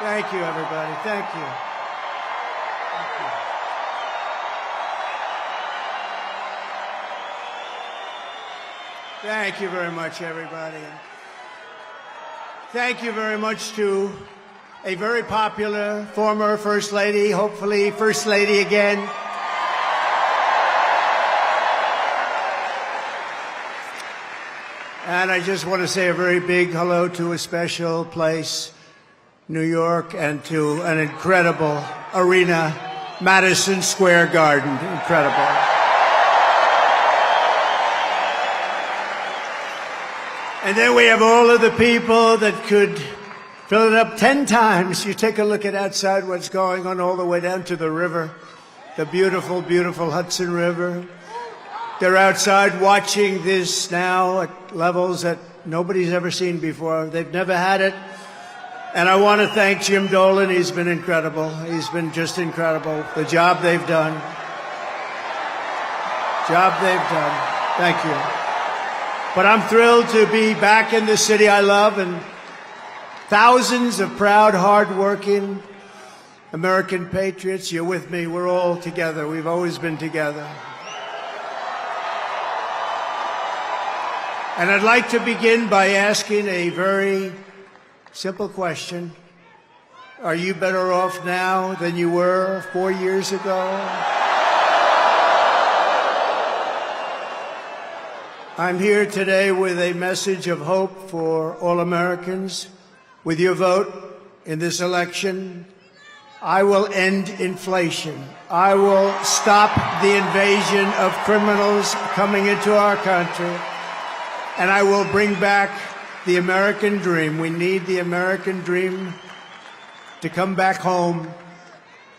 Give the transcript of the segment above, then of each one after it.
Thank you, everybody. Thank you. Thank you. Thank you very much, everybody. Thank you very much to a very popular former First Lady, hopefully First Lady again. And I just want to say a very big hello to a special place, New York, and to an incredible arena, Madison Square Garden. Incredible. And then we have all of the people that could fill it up 10 times. You take a look at outside what's going on all the way down to the river, the beautiful, beautiful Hudson River. They're outside watching this now at levels that nobody's ever seen before. They've never had it. And I want to thank Jim Dolan. He's been incredible. He's been just incredible. The job they've done. Thank you. But I'm thrilled to be back in the city I love, and thousands of proud, hard-working American patriots. You're with me. We're all together. We've always been together. And I'd like to begin by asking a very simple question. Are you better off now than you were 4 years ago? I'm here today with a message of hope for all Americans. With your vote in this election, I will end inflation. I will stop the invasion of criminals coming into our country. And I will bring back the American dream. We need the American dream to come back home.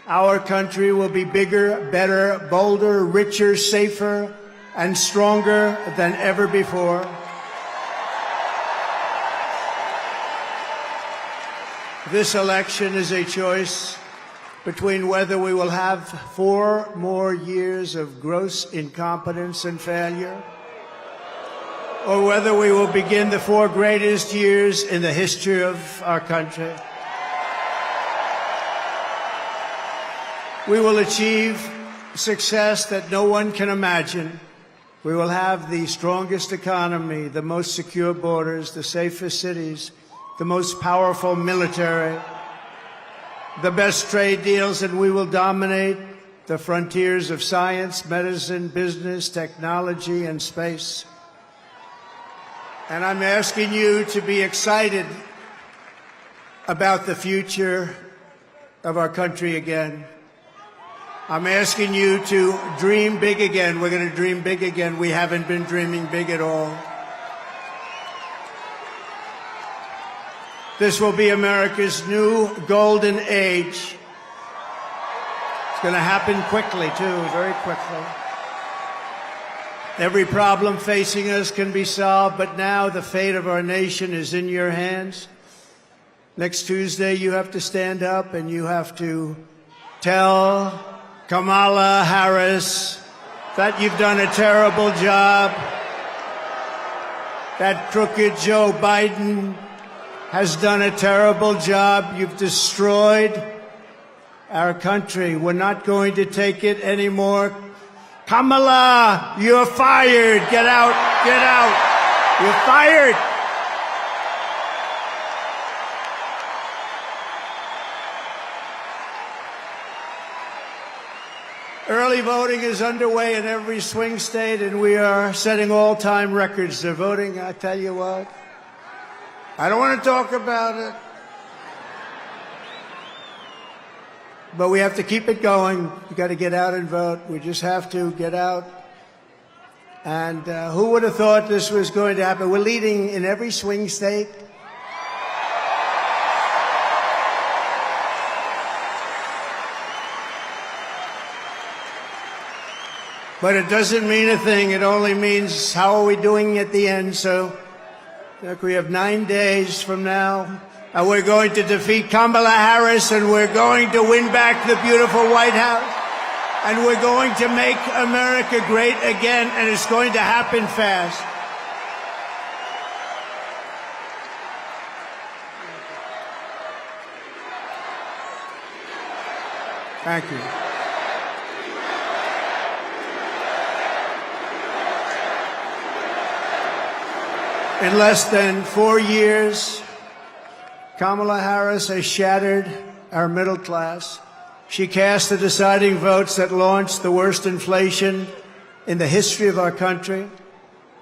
Our country will be bigger, better, bolder, richer, safer, and stronger than ever before. This election is a choice between whether we will have 4 more years of gross incompetence and failure, or whether we will begin the 4 greatest years in the history of our country. We will achieve success that no one can imagine. We will have the strongest economy, the most secure borders, the safest cities, the most powerful military, the best trade deals, and we will dominate the frontiers of science, medicine, business, technology, and space. And I'm asking you to be excited about the future of our country again. I'm asking you to dream big again. We're going to dream big again. We haven't been dreaming big at all. This will be America's new golden age. It's going to happen quickly, too, very quickly. Every problem facing us can be solved, but now the fate of our nation is in your hands. Next Tuesday, you have to stand up and you have to tell Kamala Harris that you've done a terrible job, that crooked Joe Biden has done a terrible job. You've destroyed our country. We're not going to take it anymore. Kamala, you're fired. Get out. Get out. You're fired. Early voting is underway in every swing state, and we are setting all-time records. They're voting, I tell you what. I don't want to talk about it. But we have to keep it going. We've got to get out and vote. We just have to get out. And who would have thought this was going to happen? We're leading in every swing state. But it doesn't mean a thing. It only means how are we doing at the end. So look, we have 9 days from now. And we're going to defeat Kamala Harris, and we're going to win back the beautiful White House. And we're going to make America great again, and it's going to happen fast. Thank you. In less than 4 years, Kamala Harris has shattered our middle class. She cast the deciding votes that launched the worst inflation in the history of our country.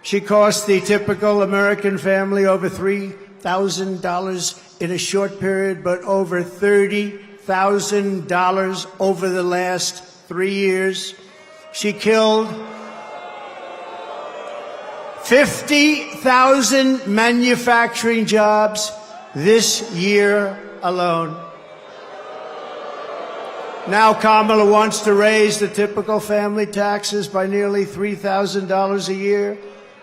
She cost the typical American family over $3,000 in a short period, but over $30,000 over the last 3 years. She killed 50,000 manufacturing jobs this year alone. Now Kamala wants to raise the typical family taxes by nearly $3,000 a year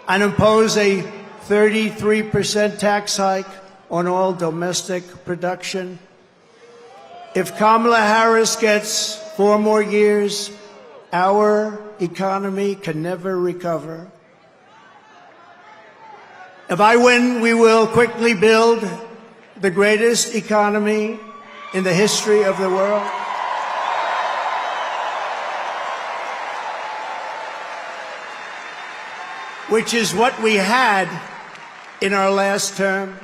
and impose a 33% tax hike on all domestic production. If Kamala Harris gets 4 more years, our economy can never recover. If I win, we will quickly build the greatest economy in the history of the world. Which is what we had in our last term.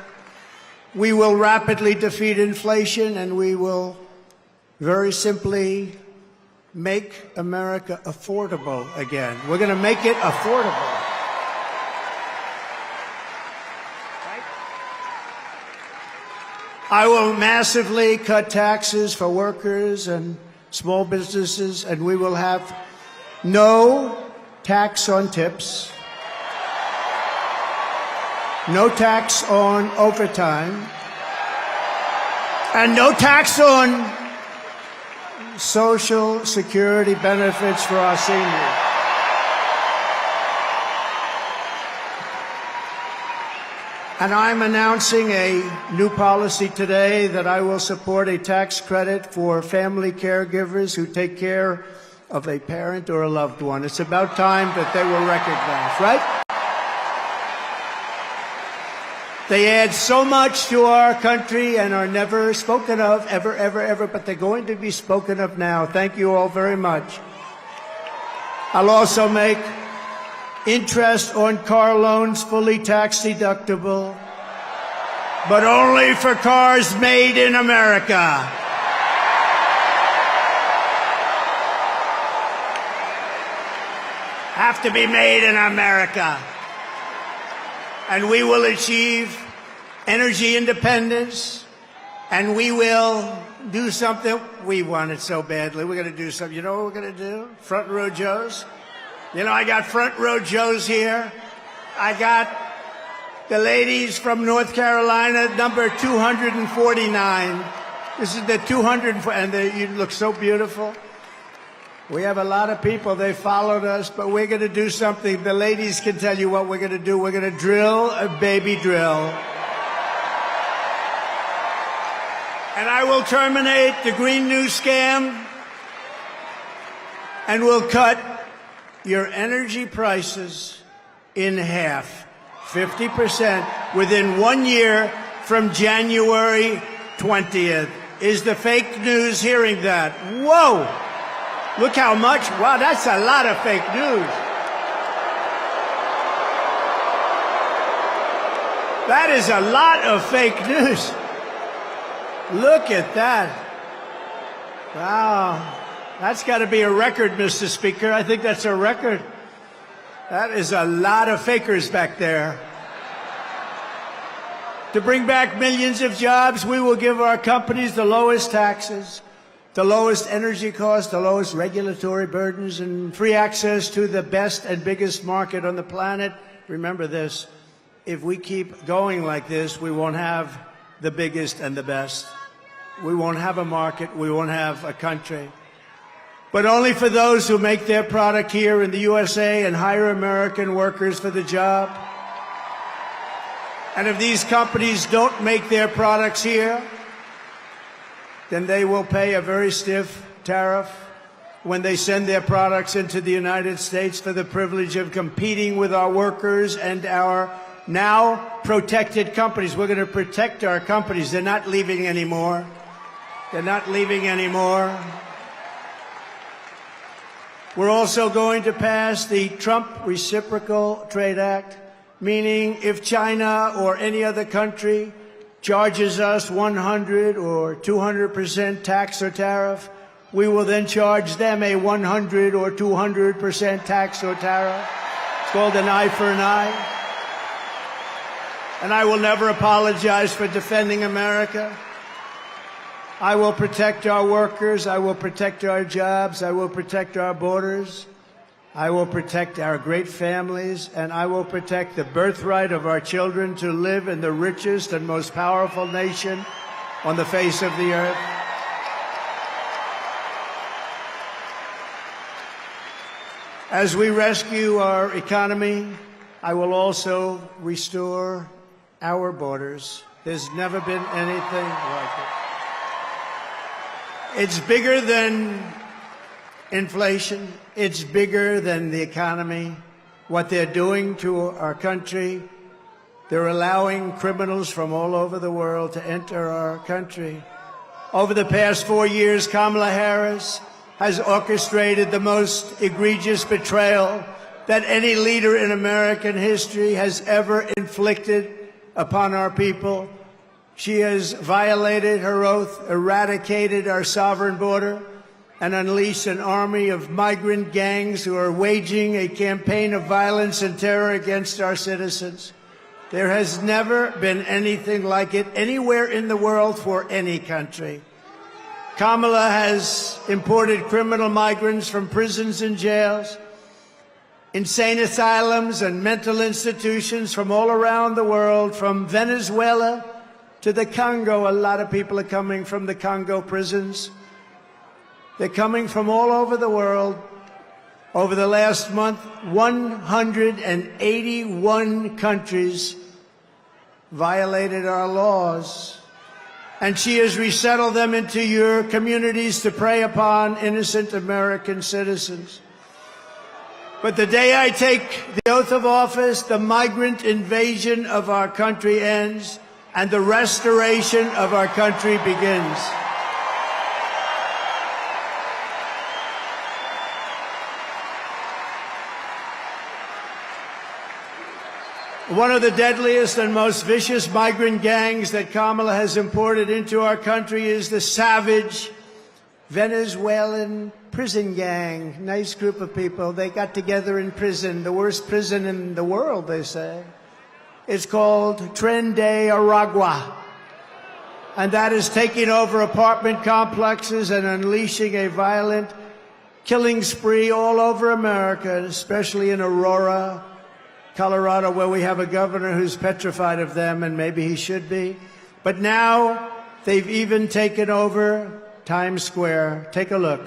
We will rapidly defeat inflation, and we will very simply make America affordable again. We're going to make it affordable. I will massively cut taxes for workers and small businesses, and we will have no tax on tips, no tax on overtime, and no tax on Social Security benefits for our seniors. And I'm announcing a new policy today that I will support a tax credit for family caregivers who take care of a parent or a loved one. It's about time that they were recognized, right? They add so much to our country and are never spoken of, ever, ever, ever, but they're going to be spoken of now. Thank you all very much. I'll also make interest on car loans fully tax deductible, but only for cars made in America. Have to be made in America. And we will achieve energy independence, and we will do something. We want it so badly. We're going to do something. You know what we're going to do? Front row Joes. You know, I got front row Joes here. I got the ladies from North Carolina, number 249. This is the 200, and you look so beautiful. We have a lot of people. They followed us, but we're going to do something. The ladies can tell you what we're going to do. We're going to drill a baby drill. And I will terminate the Green New Scam, and we'll cut your energy prices in half, 50%, within 1 year from January 20th. Is the fake news hearing that? Whoa! Look how much. Wow, that's a lot of fake news. That is a lot of fake news. Look at that. Wow. That's got to be a record, Mr. Speaker. I think that's a record. That is a lot of fakers back there. To bring back millions of jobs, we will give our companies the lowest taxes, the lowest energy costs, the lowest regulatory burdens, and free access to the best and biggest market on the planet. Remember this, if we keep going like this, we won't have the biggest and the best. We won't have a market, we won't have a country. But only for those who make their product here in the USA and hire American workers for the job. And if these companies don't make their products here, then they will pay a very stiff tariff when they send their products into the United States for the privilege of competing with our workers and our now protected companies. We're going to protect our companies. They're not leaving anymore. They're not leaving anymore. We're also going to pass the Trump Reciprocal Trade Act, meaning if China or any other country charges us 100 or 200% tax or tariff, we will then charge them a 100 or 200% tax or tariff. It's called an eye for an eye. And I will never apologize for defending America. I will protect our workers. I will protect our jobs. I will protect our borders. I will protect our great families. And I will protect the birthright of our children to live in the richest and most powerful nation on the face of the earth. As we rescue our economy, I will also restore our borders. There's never been anything like it. It's bigger than inflation. It's bigger than the economy. What they're doing to our country, they're allowing criminals from all over the world to enter our country. Over the past 4 years, Kamala Harris has orchestrated the most egregious betrayal that any leader in American history has ever inflicted upon our people. She has violated her oath, eradicated our sovereign border, and unleashed an army of migrant gangs who are waging a campaign of violence and terror against our citizens. There has never been anything like it anywhere in the world for any country. Kamala has imported criminal migrants from prisons and jails, insane asylums and mental institutions from all around the world, from Venezuela to the Congo. A lot of people are coming from the Congo prisons. They're coming from all over the world. Over the last month, 181 countries violated our laws. And she has resettled them into your communities to prey upon innocent American citizens. But the day I take the oath of office, the migrant invasion of our country ends and the restoration of our country begins. One of the deadliest and most vicious migrant gangs that Kamala has imported into our country is the savage Venezuelan prison gang. Nice group of people. They got together in prison, the worst prison in the world, they say. It's called Tren de Aragua. And that is taking over apartment complexes and unleashing a violent killing spree all over America, especially in Aurora, Colorado, where we have a governor who's petrified of them, and maybe he should be. But now they've even taken over Times Square. Take a look.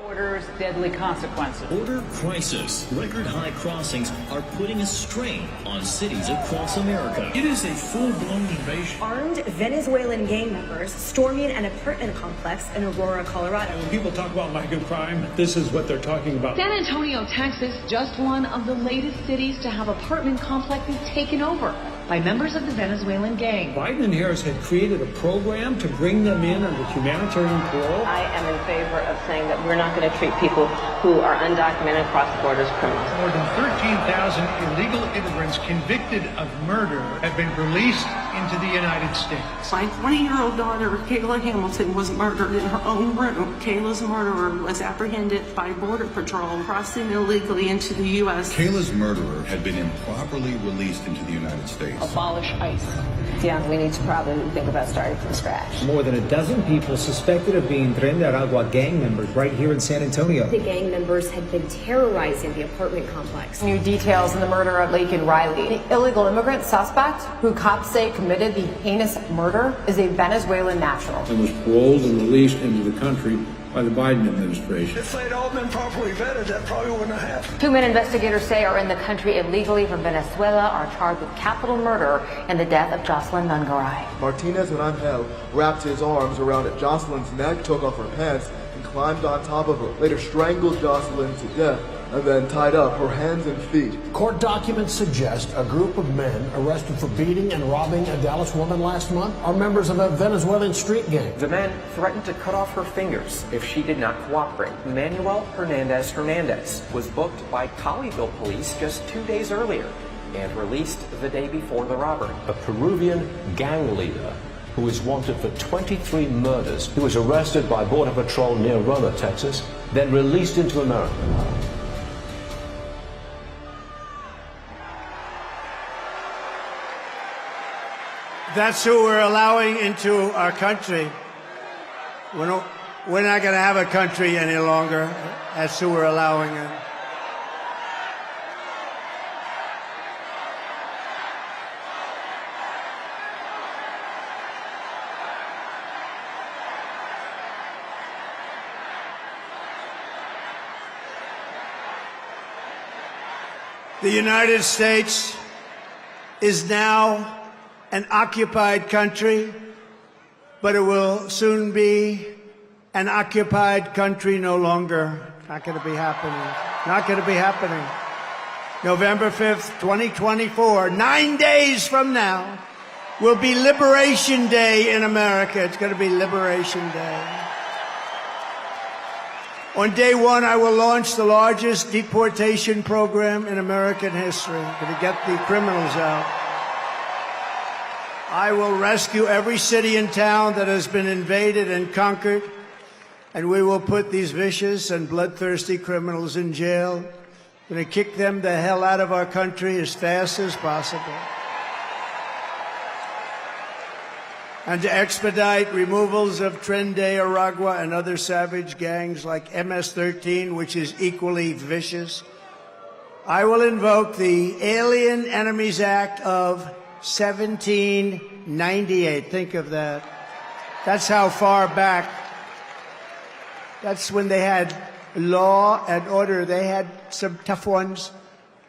Orders, deadly consequences. Border crisis. Record high crossings are putting a strain on cities across America. It is a full-blown invasion. Armed Venezuelan gang members storming an apartment complex in Aurora, Colorado. When people talk about migrant crime, this is what they're talking about. San Antonio, Texas, just one of the latest cities to have apartment complexes taken over by members of the Venezuelan gang. Biden and Harris had created a program to bring them in under humanitarian parole. I am in favor of saying that we're not going to treat people who are undocumented across the border as criminals. More than 13,000 illegal immigrants convicted of murder have been released into the United States. My 20-year-old daughter, Kayla Hamilton, was murdered in her own room. Kayla's murderer was apprehended by Border Patrol crossing illegally into the U.S. Kayla's murderer had been improperly released into the United States. Abolish ICE. Yeah, we need to probably think about starting from scratch. More than a dozen people suspected of being Tren de Aragua gang members right here in San Antonio. The gang members had been terrorizing the apartment complex. New details in the murder of Laken Riley. The illegal immigrant suspect, who cops say committed the heinous murder, is a Venezuelan national. And was paroled and released into the country by the Biden administration. If they'd all been properly vetted, that probably wouldn't have happened. 2 men investigators say are in the country illegally from Venezuela are charged with capital murder in the death of Jocelyn Nungaray. Martinez Rangel wrapped his arms around Jocelyn's neck, took off her pants, and climbed on top of her. Later strangled Jocelyn to death and then tied up her hands and feet. Court documents suggest a group of men arrested for beating and robbing a Dallas woman last month are members of a Venezuelan street gang. The men threatened to cut off her fingers if she did not cooperate. Manuel Hernandez was booked by Colleyville police just 2 days earlier and released the day before the robbery. A Peruvian gang leader who is wanted for 23 murders. He was arrested by Border Patrol near Roma, Texas, then released into America. That's who we're allowing into our country. We're not going to have a country any longer. That's who we're allowing in. The United States is now an occupied country, but it will soon be an occupied country no longer. Not going to be happening. Not going to be happening. November 5th, 2024, 9 days from now, will be Liberation Day in America. It's going to be Liberation Day. On day one, I will launch the largest deportation program in American history to get the criminals out. I will rescue every city and town that has been invaded and conquered, and we will put these vicious and bloodthirsty criminals in jail. We're going to kick them the hell out of our country as fast as possible. And to expedite removals of Tren de Aragua and other savage gangs like MS-13, which is equally vicious, I will invoke the Alien Enemies Act of 1798. Think of that. That's how far back. That's when they had law and order. They had some tough ones.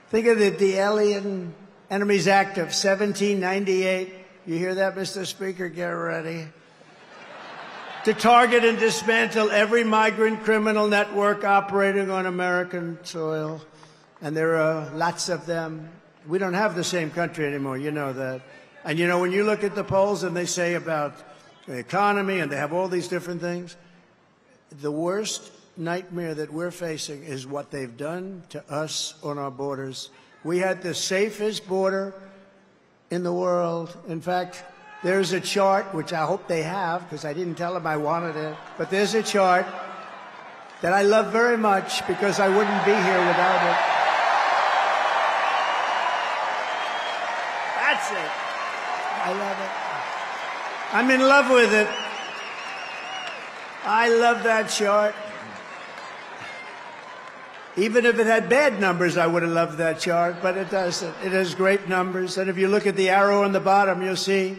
Think of it, the Alien Enemies Act of 1798. You hear that, Mr. Speaker? Get ready. To target and dismantle every migrant criminal network operating on American soil. And there are lots of them. We don't have the same country anymore, you know that. And you know, when you look at the polls and they say about the economy and they have all these different things, the worst nightmare that we're facing is what they've done to us on our borders. We had the safest border in the world. In fact, there's a chart, which I hope they have, because I didn't tell them I wanted it, but there's a chart that I love very much because I wouldn't be here without it. That's it. I love it. I'm in love with it. I love that chart. Even if it had bad numbers, I would have loved that chart, but it doesn't. It has great numbers. And if you look at the arrow on the bottom, you'll see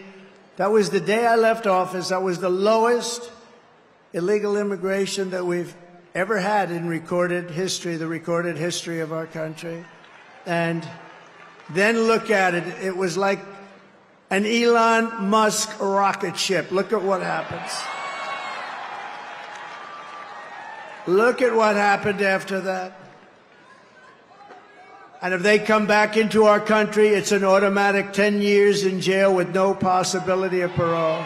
that was the day I left office. That was the lowest illegal immigration that we've ever had in recorded history, the recorded history of our country. And then look at it. It was like an Elon Musk rocket ship. Look at what happens. Look at what happened after that. And if they come back into our country, it's an automatic 10 years in jail with no possibility of parole.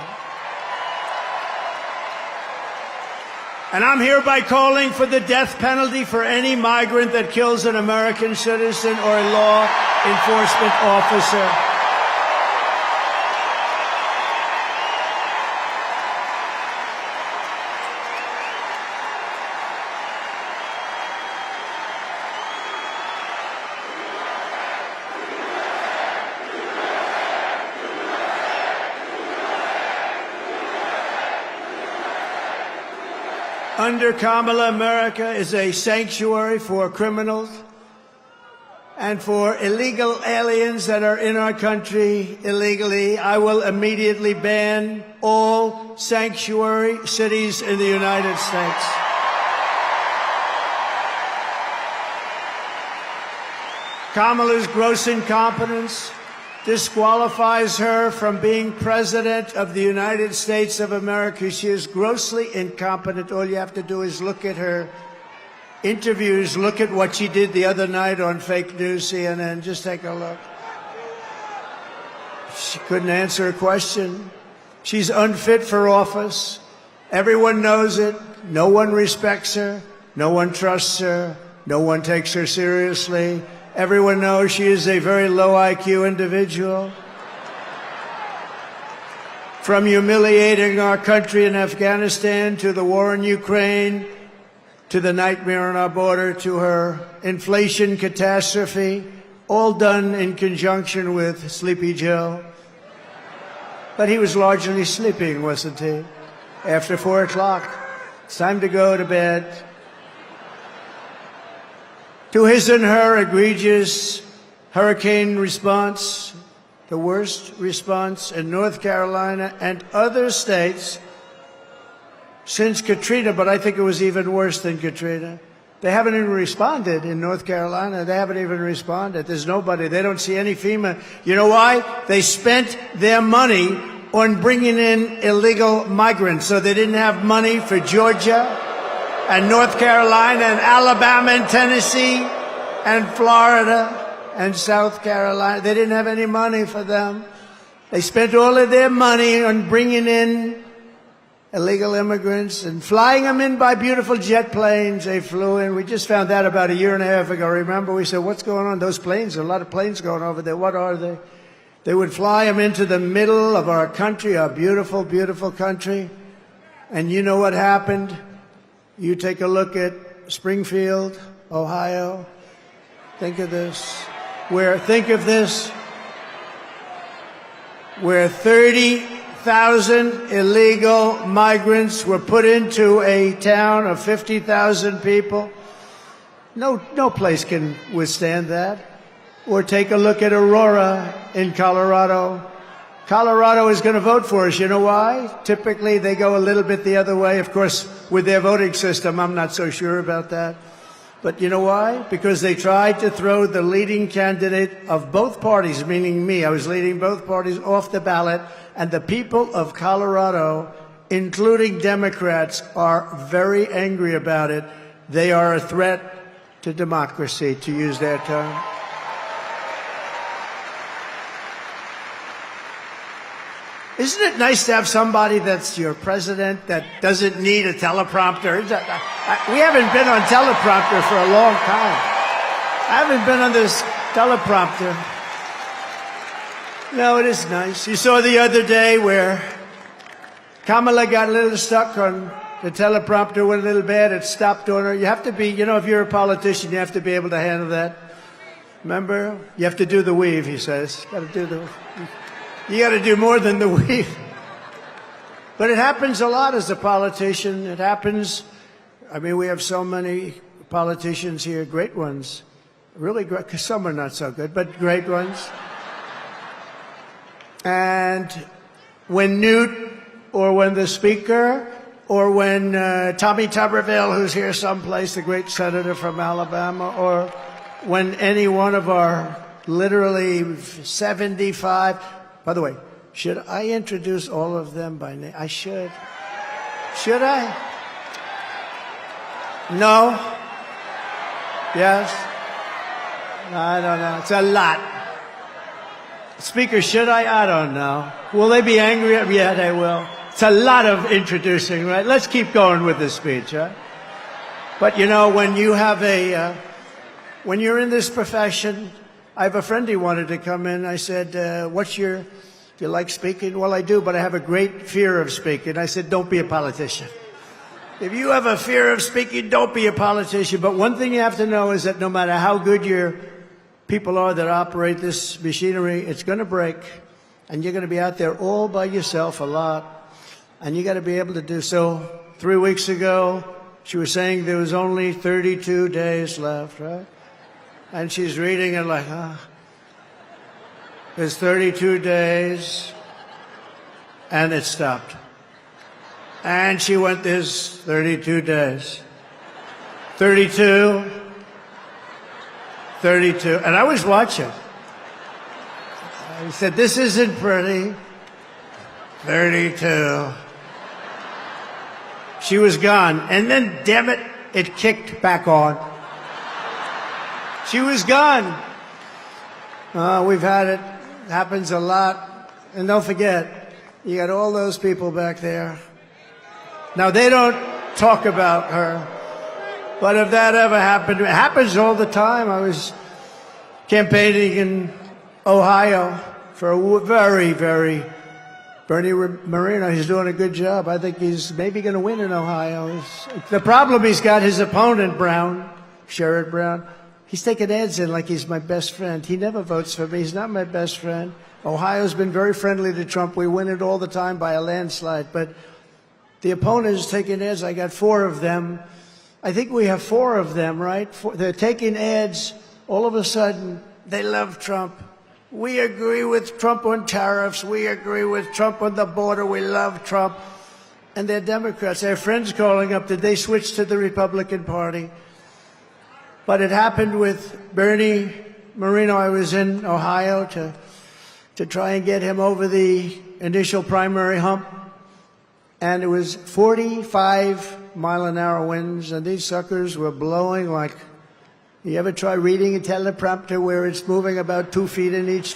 And I'm hereby calling for the death penalty for any migrant that kills an American citizen or a law enforcement officer. Under Kamala, America is a sanctuary for criminals and for illegal aliens that are in our country illegally. I will immediately ban all sanctuary cities in the United States. Kamala's gross incompetence disqualifies her from being President of the United States of America. She is grossly incompetent. All you have to do is look at her interviews. Look at what she did the other night on fake news CNN. Just take a look. She couldn't answer a question. She's unfit for office. Everyone knows it. No one respects her. No one trusts her. No one takes her seriously. Everyone knows she is a very low IQ individual. From humiliating our country in Afghanistan to the war in Ukraine, to the nightmare on our border, to her inflation catastrophe, all done in conjunction with Sleepy Joe. But he was largely sleeping, wasn't he? After 4 o'clock, it's time to go to bed. To his and her egregious hurricane response, the worst response in North Carolina and other states since Katrina, but I think it was even worse than Katrina. They haven't even responded in North Carolina. They haven't even responded. There's nobody. They don't see any FEMA. You know why? They spent their money on bringing in illegal migrants, so they didn't have money for Georgia and North Carolina and Alabama and Tennessee and Florida and South Carolina. They didn't have any money for them. They spent all of their money on bringing in illegal immigrants and flying them in by beautiful jet planes. They flew in. We just found out about a year and a half ago. Remember, we said, what's going on? Those planes, there are a lot of planes going over there. What are they? They would fly them into the middle of our country, our beautiful, beautiful country. And you know what happened? You take a look at Springfield, Ohio. Think of this. Where 30,000 illegal migrants were put into a town of 50,000 people. No place can withstand that. Or take a look at Aurora in Colorado. Colorado is going to vote for us. You know why? Typically, they go a little bit the other way. Of course, with their voting system, I'm not so sure about that. But you know why? Because they tried to throw the leading candidate of both parties, meaning me. I was leading both parties off the ballot. And the people of Colorado, including Democrats, are very angry about it. They are a threat to democracy, to use their term. Isn't it nice to have somebody that's your president that doesn't need a teleprompter? We haven't been on teleprompter for a long time. I haven't been on this teleprompter. No, it is nice. You saw the other day where Kamala got a little stuck on the teleprompter, went a little bad. It stopped on her. You have to be, you know, if you're a politician, you have to be able to handle that. Remember? You have to do the weave, he says. You got to do more than the weave. But it happens a lot as a politician. It happens. I mean, we have so many politicians here, great ones. Really great, because some are not so good, but great ones. And when Newt, or when the Speaker, or when Tommy Tuberville, who's here someplace, the great senator from Alabama, or when any one of our literally 75... By the way, should I introduce all of them by name? I should. Should I? No? Yes? I don't know. It's a lot. Speaker, should I? I don't know. Will they be angry? Yeah, they will. It's a lot of introducing, right? Let's keep going with the speech, right? But, you know, when you have when you're in this profession, I have a friend who wanted to come in. I said, do you like speaking? Well, I do, but I have a great fear of speaking. I said, don't be a politician. If you have a fear of speaking, don't be a politician. But one thing you have to know is that no matter how good your people are that operate this machinery, it's going to break. And you're going to be out there all by yourself a lot. And you got to be able to do so. 3 weeks ago, she was saying there was only 32 days left, right? And she's reading it like, there's 32 days, and it stopped. And she went, there's 32 days. 32, 32. And I was watching. I said, this isn't pretty. 32. She was gone. And then, damn it, it kicked back on. She was gone. We've had it. Happens a lot. And don't forget, you got all those people back there. Now, they don't talk about her. But if that ever happened, it happens all the time. I was campaigning in Ohio for a very, very Bernie Moreno. He's doing a good job. I think he's maybe going to win in Ohio. The problem he's got, his opponent, Brown, Sherrod Brown, he's taking ads in like he's my best friend. He never votes for me. He's not my best friend. Ohio's been very friendly to Trump. We win it all the time by a landslide. But the opponent is taking ads. I got 4 of them. I think we have 4 of them, right? They're taking ads. All of a sudden, they love Trump. We agree with Trump on tariffs. We agree with Trump on the border. We love Trump. And they're Democrats. Their friends calling up, did they switch to the Republican Party? But it happened with Bernie Moreno. I was in Ohio to try and get him over the initial primary hump. And it was 45-mile-an-hour winds, and these suckers were blowing like, you ever try reading a teleprompter where it's moving about 2 feet in each?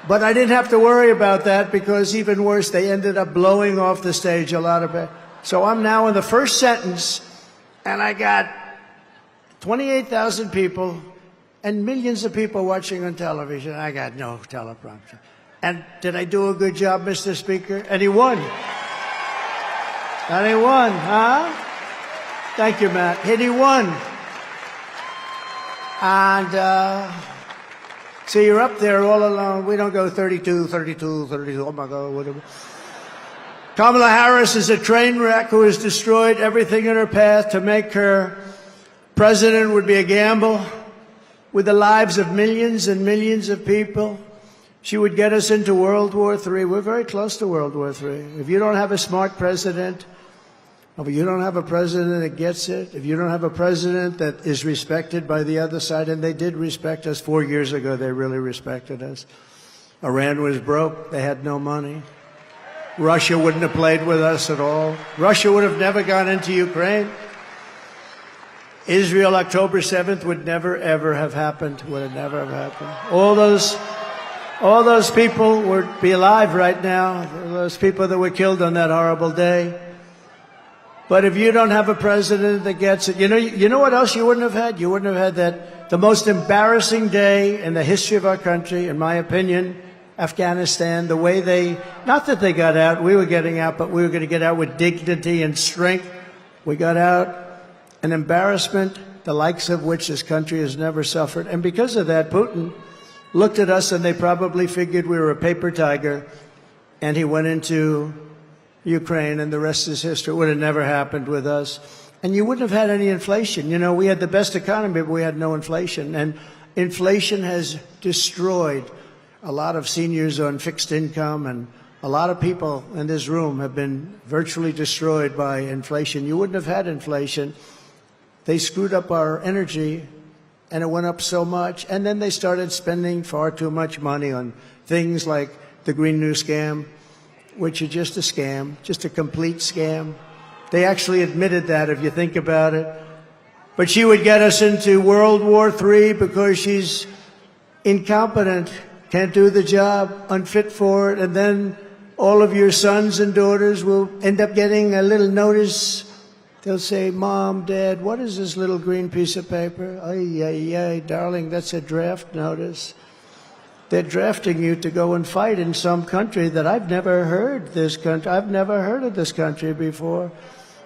But I didn't have to worry about that because even worse, they ended up blowing off the stage a lot of it. So I'm now in the first sentence, and I got 28,000 people and millions of people watching on television. I got no teleprompter. And did I do a good job, Mr. Speaker? And he won. And he won, huh? Thank you, Matt. And he won. And so you're up there all alone. We don't go 32, 32, 32. Oh, my God, whatever. Kamala Harris is a train wreck who has destroyed everything in her path. To make her president would be a gamble with the lives of millions and millions of people. She would get us into World War III. We're very close to World War III. If you don't have a smart president, if you don't have a president that gets it, if you don't have a president that is respected by the other side, and they did respect us 4 years ago, they really respected us. Iran was broke. They had no money. Russia wouldn't have played with us at all. Russia would have never gone into Ukraine. Israel, October 7th, would never, ever have happened. Would have never have happened. All those people would be alive right now, those people that were killed on that horrible day. But if you don't have a president that gets it, you know what else you wouldn't have had? You wouldn't have had the most embarrassing day in the history of our country, in my opinion, Afghanistan, the way not that they got out, we were getting out, but we were going to get out with dignity and strength. We got out, an embarrassment, the likes of which this country has never suffered. And because of that, Putin looked at us and they probably figured we were a paper tiger, and he went into Ukraine, and the rest is history. It would have never happened with us. And you wouldn't have had any inflation. We had the best economy, but we had no inflation. And inflation has destroyed a lot of seniors on fixed income, and a lot of people in this room have been virtually destroyed by inflation. You wouldn't have had inflation. They screwed up our energy, and it went up so much. And then they started spending far too much money on things like the Green New Scam, which is just a scam, just a complete scam. They actually admitted that, if you think about it. But she would get us into World War III because she's incompetent, can't do the job, unfit for it, and then all of your sons and daughters will end up getting a little notice. They'll say, Mom, Dad, what is this little green piece of paper? Ay, ay, ay, darling, that's a draft notice. They're drafting you to go and fight in some country that I've never heard I've never heard of this country before.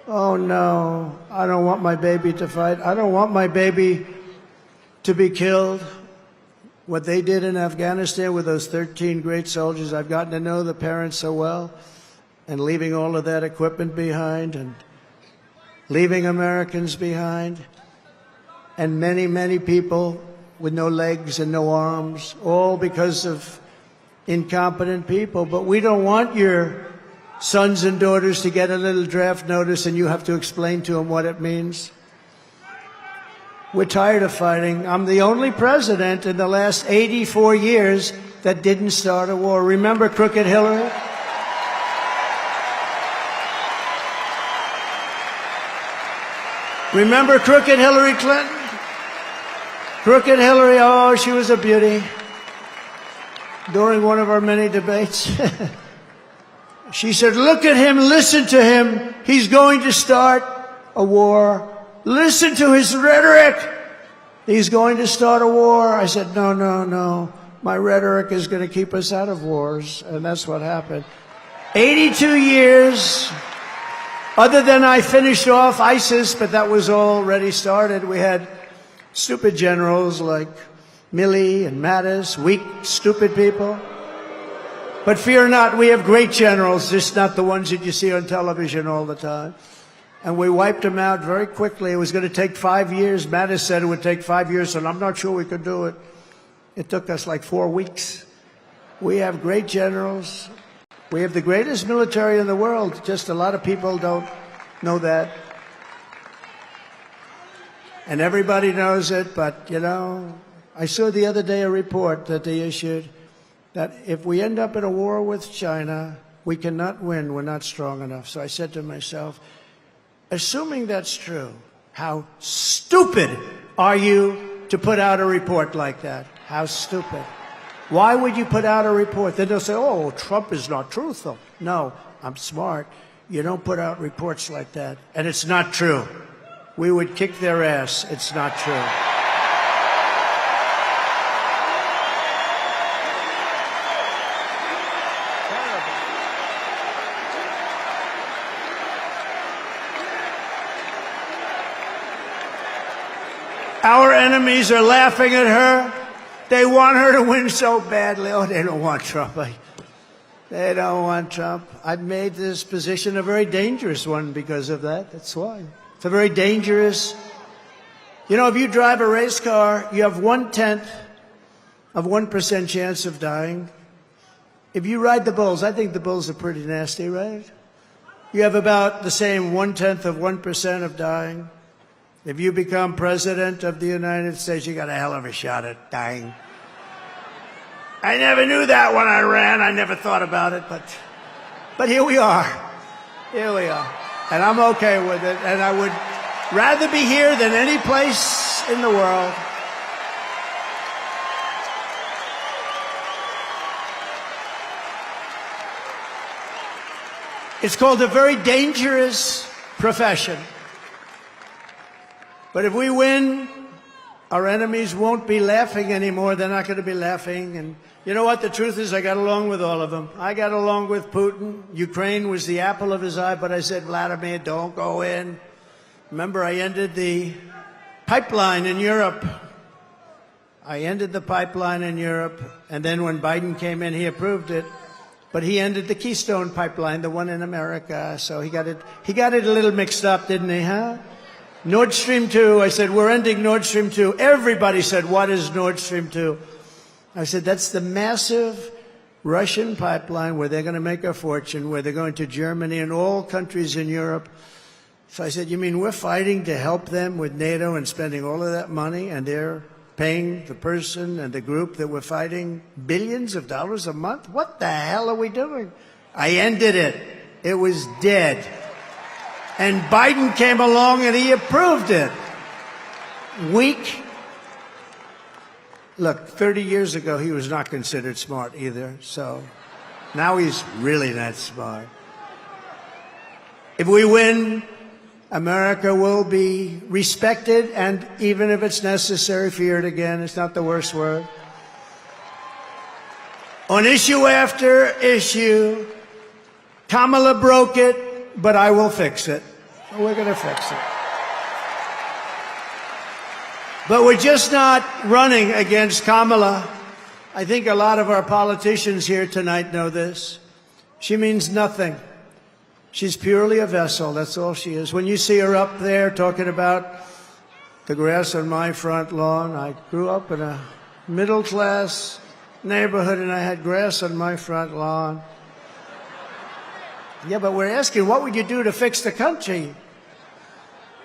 Oh, no, I don't want my baby to fight. I don't want my baby to be killed. What they did in Afghanistan with those 13 great soldiers, I've gotten to know the parents so well, and leaving all of that equipment behind and leaving Americans behind, and many, many people with no legs and no arms, all because of incompetent people. But we don't want your sons and daughters to get a little draft notice and you have to explain to them what it means. We're tired of fighting. I'm the only president in the last 84 years that didn't start a war. Remember Crooked Hillary? 1 million Remember crooked Hillary Clinton? Crooked Hillary, oh, she was a beauty. During one of our many debates, she said, look at him, listen to him. He's going to start a war. Listen to his rhetoric. He's going to start a war. I said, no, no, no. My rhetoric is going to keep us out of wars. And that's what happened. 82 years. Other than I finished off ISIS, but that was already started. We had stupid generals like Milley and Mattis, weak, stupid people. But fear not, we have great generals, just not the ones that you see on television all the time. And we wiped them out very quickly. It was going to take 5 years. Madison said it would take 5 years, and I'm not sure we could do it. It took us like 4 weeks. We have great generals. We have the greatest military in the world. Just a lot of people don't know that. And everybody knows it, but, you know, I saw the other day a report that they issued that if we end up in a war with China, we cannot win. We're not strong enough. So I said to myself, assuming that's true, how stupid are you to put out a report like that? How stupid. Why would you put out a report? Then they'll say, oh, Trump is not truthful. No, I'm smart. You don't put out reports like that. And it's not true. We would kick their ass. It's not true. Our enemies are laughing at her. They want her to win so badly. Oh, they don't want Trump. They don't want Trump. I've made this position a very dangerous one because of that. That's why. It's a very dangerous. You know, if you drive a race car, you have 1/10 of 1% chance of dying. If you ride the bulls, I think the bulls are pretty nasty, right? You have about the same 1/10 of 1% of dying. If you become president of the United States, you got a hell of a shot at dying. I never knew that when I ran. I never thought about it, but here we are. Here we are. And I'm okay with it. And I would rather be here than any place in the world. It's called a very dangerous profession. But if we win, our enemies won't be laughing anymore. They're not going to be laughing. And you know what? The truth is I got along with all of them. I got along with Putin. Ukraine was the apple of his eye, but I said, Vladimir, don't go in. Remember, I ended the pipeline in Europe. I ended the pipeline in Europe. And then when Biden came in, he approved it. But he ended the Keystone pipeline, the one in America. So he got it a little mixed up, didn't he, huh? Nord Stream 2, I said, we're ending Nord Stream 2. Everybody said, what is Nord Stream 2? I said, that's the massive Russian pipeline where they're going to make a fortune, where they're going to Germany and all countries in Europe. So I said, you mean we're fighting to help them with NATO and spending all of that money, and they're paying the person and the group that we're fighting billions of dollars a month? What the hell are we doing? I ended it. It was dead. And Biden came along and he approved it. Weak. Look, 30 years ago, he was not considered smart either. So now he's really not smart. If we win, America will be respected, and even if it's necessary, feared again. It's not the worst word. On issue after issue, Kamala broke it, but I will fix it. We're going to fix it. But we're just not running against Kamala. I think a lot of our politicians here tonight know this. She means nothing. She's purely a vessel. That's all she is. When you see her up there talking about the grass on my front lawn, I grew up in a middle-class neighborhood and I had grass on my front lawn. Yeah, but we're asking, what would you do to fix the country?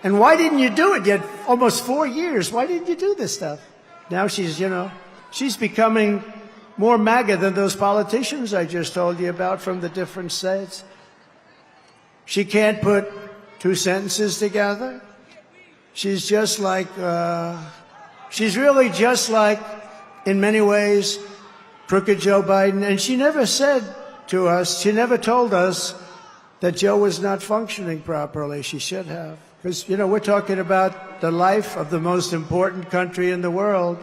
And why didn't you do it? You had almost 4 years. Why didn't you do this stuff? Now she's, she's becoming more MAGA than those politicians I just told you about from the different states. She can't put two sentences together. She's just like, she's really just like, in many ways, crooked Joe Biden. And she never said to us, she never told us that Joe was not functioning properly. She should have. Because, you know, we're talking about the life of the most important country in the world.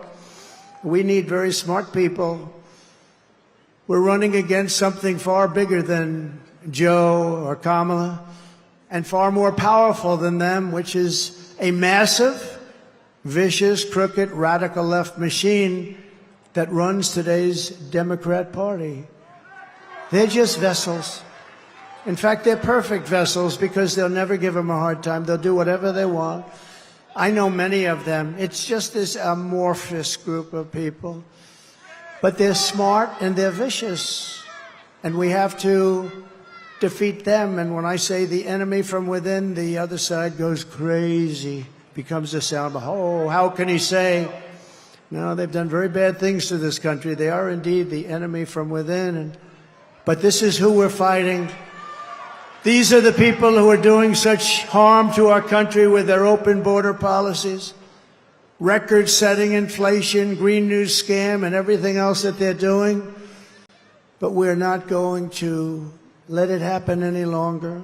We need very smart people. We're running against something far bigger than Joe or Kamala, and far more powerful than them, which is a massive, vicious, crooked, radical left machine that runs today's Democrat Party. They're just vessels. In fact, they're perfect vessels because they'll never give them a hard time. They'll do whatever they want. I know many of them. It's just this amorphous group of people. But they're smart and they're vicious. And we have to defeat them. And when I say the enemy from within, the other side goes crazy, becomes a sound. Oh, how can he say? No, they've done very bad things to this country. They are indeed the enemy from within. But this is who we're fighting. These are the people who are doing such harm to our country with their open border policies, record-setting inflation, Green New Scam, and everything else that they're doing. But we're not going to let it happen any longer.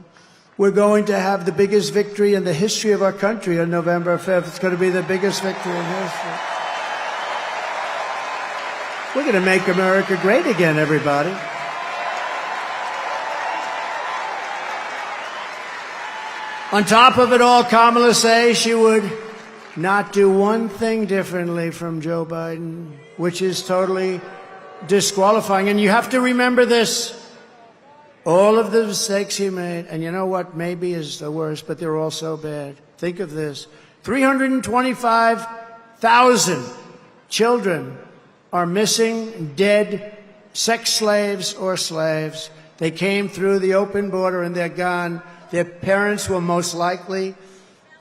We're going to have the biggest victory in the history of our country on November 5th. It's going to be the biggest victory in history. We're going to make America great again, everybody. On top of it all, Kamala says she would not do one thing differently from Joe Biden, which is totally disqualifying. And you have to remember this. All of the mistakes he made, and you know what maybe is the worst, but they're all so bad. Think of this. 325,000 children are missing, dead, sex slaves or slaves. They came through the open border and they're gone. Their parents will most likely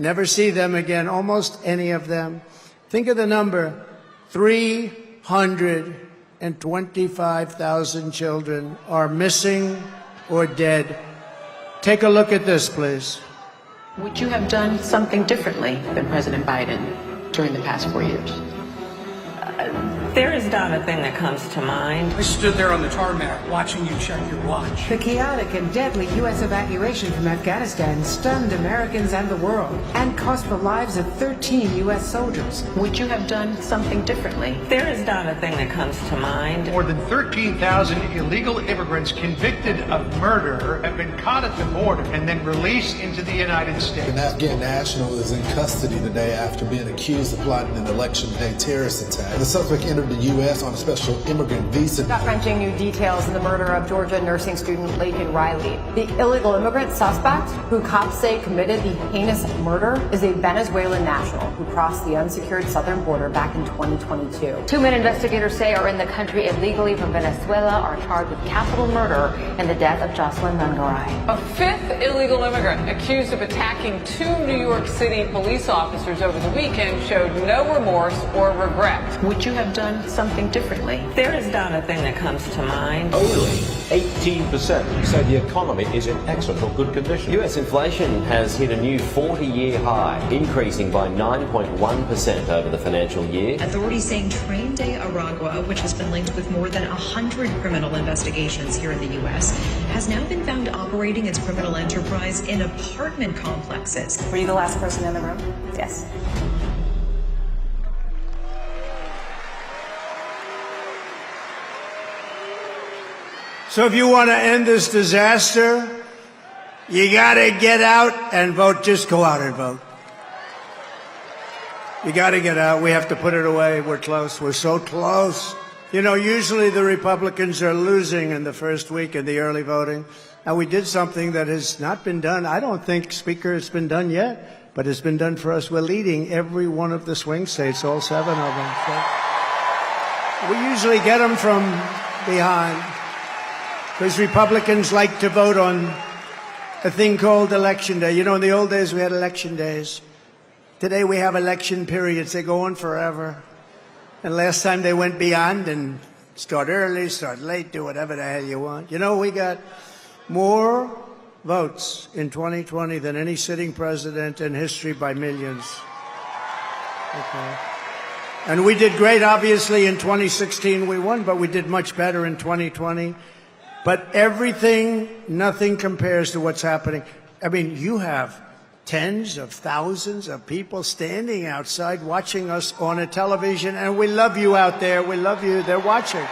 never see them again, almost any of them. Think of the number. 325,000 children are missing or dead. Take a look at this, please. Would you have done something differently than President Biden during the past 4 years? There is not a thing that comes to mind. I stood there on the tarmac watching you check your watch. The chaotic and deadly U.S. evacuation from Afghanistan stunned Americans and the world and cost the lives of 13 U.S. soldiers. Would you have done something differently? There is not a thing that comes to mind. More than 13,000 illegal immigrants convicted of murder have been caught at the border and then released into the United States. An Afghan national is in custody today after being accused of plotting an election day terrorist attack. The suspect entered the U.S. on a special immigrant visa. Gut-wrenching new details in the murder of Georgia nursing student Laken Riley. The illegal immigrant suspect, who cops say committed the heinous murder, is a Venezuelan national who crossed the unsecured southern border back in 2022. 2 men investigators say are in the country illegally from Venezuela are charged with capital murder in the death of Jocelyn Nungaray. A fifth illegal immigrant accused of attacking 2 New York City police officers over the weekend showed no remorse or regret. Would you have done something differently? There is not a thing that comes to mind. Only 18% say the economy is in excellent or good condition. U.S. inflation has hit a new 40-year high, increasing by 9.1% over the financial year. Authorities saying Train de Aragua, which has been linked with more than 100 criminal investigations here in the U.S., has now been found operating its criminal enterprise in apartment complexes. Were you the last person in the room? Yes. So if you want to end this disaster, you got to get out and vote. Just go out and vote. You got to get out. We have to put it away. We're close. We're so close. You know, usually the Republicans are losing in the first week in the early voting. And we did something that has not been done. I don't think, Speaker, it's been done yet, but it's been done for us. We're leading every one of the swing states, all 7 of them. So we usually get them from behind, because Republicans like to vote on a thing called Election Day. You know, in the old days we had election days. Today we have election periods. They go on forever. And last time they went beyond and start early, start late, do whatever the hell you want. You know, we got more votes in 2020 than any sitting president in history by millions. Okay. And we did great, obviously, in 2016 we won, but we did much better in 2020. But nothing compares to what's happening. I mean, you have tens of thousands of people standing outside watching us on a television, and we love you out there. We love you. They're watching.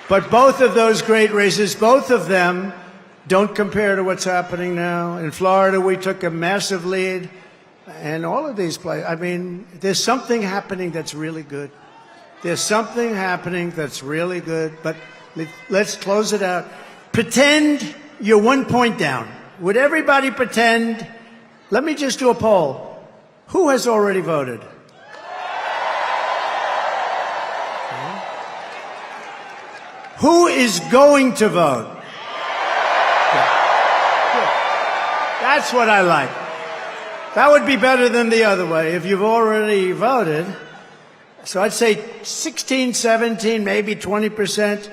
But both of those great races, both of them, don't compare to what's happening now. In Florida, we took a massive lead, and all of these places. I mean, there's something happening that's really good. There's something happening that's really good, but let's close it out. Pretend you're 1 point down. Would everybody pretend? Let me just do a poll. Who has already voted? Who is going to vote? That's what I like. That would be better than the other way if you've already voted. So I'd say 16, 17, maybe 20%,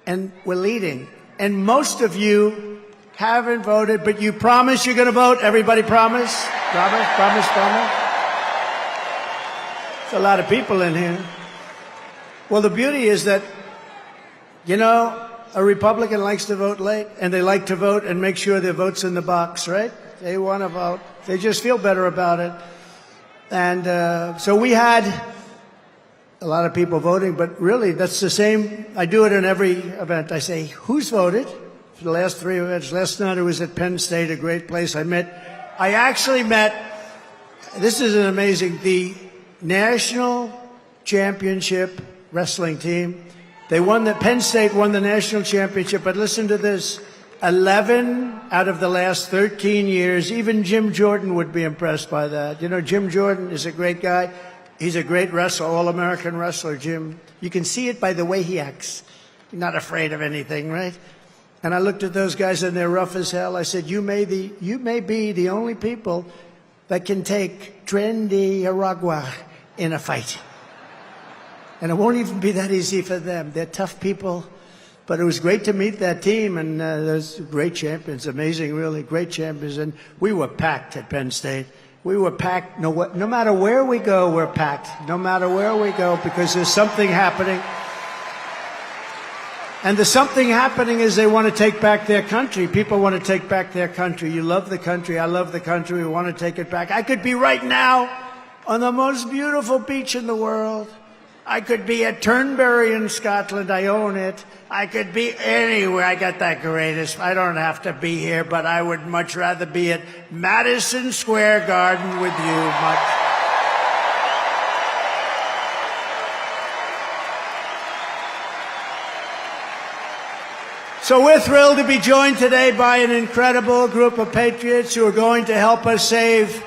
and we're leading. And most of you haven't voted, but you promise you're going to vote? Everybody promise? Promise, promise, promise? There's a lot of people in here. Well, the beauty is that, you know, a Republican likes to vote late, and they like to vote and make sure their vote's in the box, right? They want to vote. They just feel better about it. And so we had a lot of people voting, but really that's the same. I do it in every event. I say, who's voted for the last 3 events? Last night I was at Penn State, a great place. I actually met, this is an amazing, the national championship wrestling team. They won Penn State won the national championship, but listen to this. 11 out of the last 13 years, even Jim Jordan would be impressed by that. You know, Jim Jordan is a great guy. He's a great wrestler, all-American wrestler, Jim. You can see it by the way he acts. He's not afraid of anything, right? And I looked at those guys, and they're rough as hell. I said, you may be the only people that can take Trendy Aragua in a fight. And it won't even be that easy for them. They're tough people. But it was great to meet that team, and there's great champions, amazing, really, great champions. And we were packed at Penn State. We were packed. No matter where we go, we're packed. No matter where we go, because there's something happening. And the something happening is they want to take back their country. People want to take back their country. You love the country. I love the country. We want to take it back. I could be right now on the most beautiful beach in the world. I could be at Turnberry in Scotland. I own it. I could be anywhere. I got that greatest. I don't have to be here, but I would much rather be at Madison Square Garden with you. So we're thrilled to be joined today by an incredible group of patriots who are going to help us save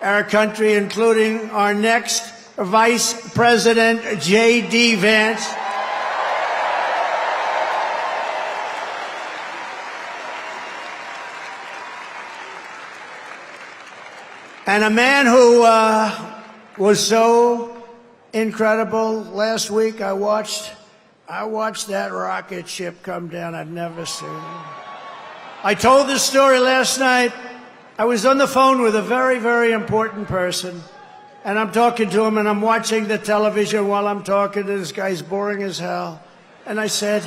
our country, including our next Vice President, J.D. Vance. And a man who was so incredible. Last week I watched that rocket ship come down. I've never seen it. I told this story last night. I was on the phone with a very, very important person. And I'm talking to him, and I'm watching the television while I'm talking to this guy. He's boring as hell. And I said,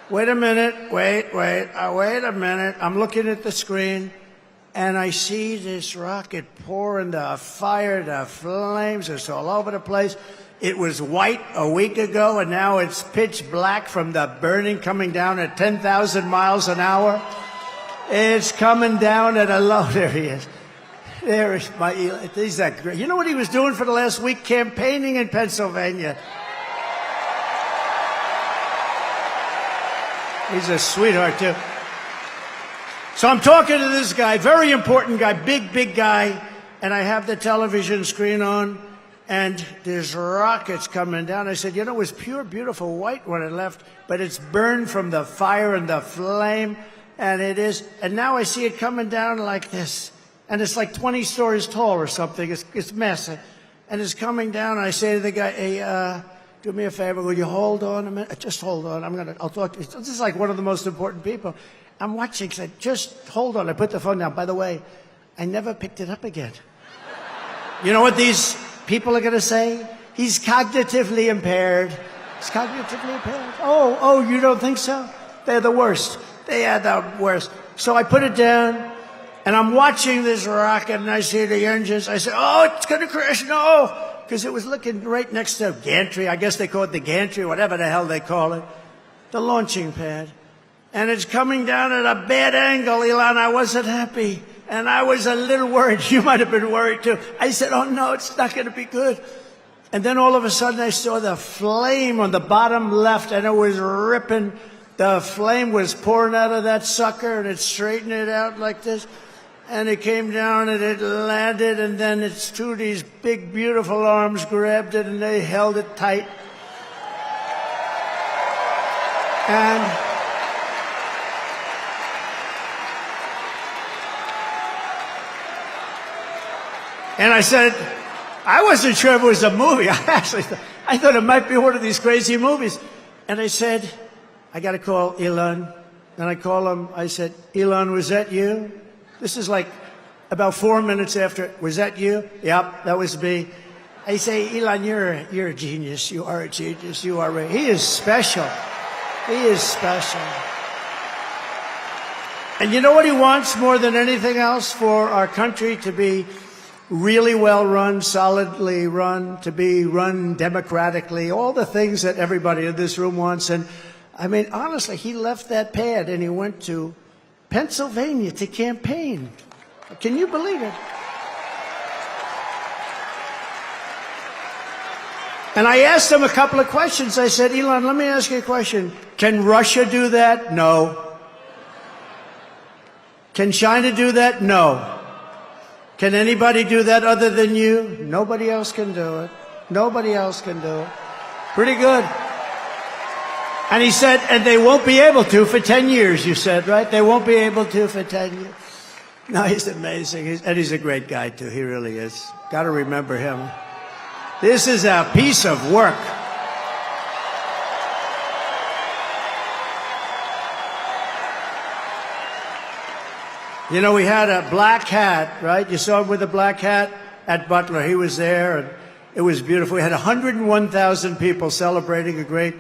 wait a minute, wait a minute. I'm looking at the screen, and I see this rocket pouring the fire, the flames. It's all over the place. It was white a week ago, and now it's pitch black from the burning, coming down at 10,000 miles an hour. It's coming down at a low. There he is. There is my Eli. He's that great. You know what he was doing for the last week? Campaigning in Pennsylvania. He's a sweetheart, too. So I'm talking to this guy, very important guy, big guy, and I have the television screen on, and there's rockets coming down. I said, you know, it was pure, beautiful white when it left, but it's burned from the fire and the flame, and it is. And now I see it coming down like this. And it's like 20 stories tall or something. It's massive. And it's coming down, and I say to the guy, hey, do me a favor. Will you hold on a minute? Just hold on. I'll talk to you. This is like one of the most important people. I'm watching. Said, just hold on. I put the phone down. By the way, I never picked it up again. You know what these people are going to say? He's cognitively impaired. He's cognitively impaired. Oh, you don't think so? They're the worst. They are the worst. So I put it down, and I'm watching this rocket, and I see the engines. I say, oh, it's going to crash. No, because it was looking right next to gantry. I guess they call it the gantry, whatever the hell they call it, the launching pad. And it's coming down at a bad angle, Elon. I wasn't happy, and I was a little worried. You might have been worried, too. I said, oh, no, it's not going to be good. And then all of a sudden, I saw the flame on the bottom left, and it was ripping. The flame was pouring out of that sucker, and it straightened it out like this. And it came down, and it landed, and then its two of these big, beautiful arms grabbed it, and they held it tight. And I said, I wasn't sure if it was a movie. I thought it might be one of these crazy movies. And I said, I got to call Elon. And I call him. I said, Elon, was that you? This is like about 4 minutes after. Was that you? Yep, that was me. I say, Elon, you're a genius. You are a genius. You are a... He is special. He is special. And you know what he wants more than anything else? For our country to be really well run, solidly run, to be run democratically, all the things that everybody in this room wants. And I mean, honestly, he left that pad and he went to Pennsylvania to campaign. Can you believe it? And I asked him a couple of questions. I said, Elon, let me ask you a question. Can Russia do that? No. Can China do that? No. Can anybody do that other than you? Nobody else can do it. Nobody else can do it. Pretty good. And he said, and they won't be able to for 10 years, you said, right? They won't be able to for 10 years. No, he's amazing. And he's a great guy, too. He really is. Got to remember him. This is a piece of work. You know, we had a black hat, right? You saw him with a black hat at Butler. He was there, and it was beautiful. We had 101,000 people celebrating a great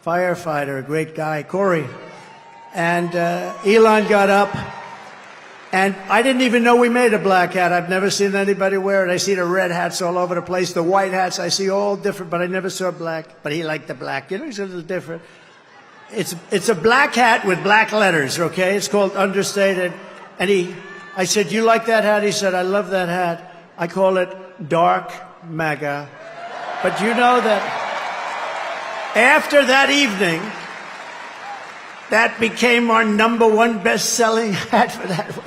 firefighter, a great guy, Corey. And Elon got up, and I didn't even know we made a black hat. I've never seen anybody wear it. I see the red hats all over the place, the white hats. I see all different, but I never saw black. But he liked the black. You know, he's a little different. It's a black hat with black letters, okay? It's called understated. And I said, you like that hat? He said, I love that hat. I call it Dark MAGA. But you know that after that evening, that became our #1 best-selling hat for that week.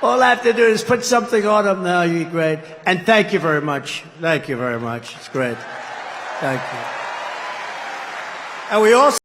All I have to do is put something on him now. You're great. And thank you very much. Thank you very much. It's great. Thank you. And we also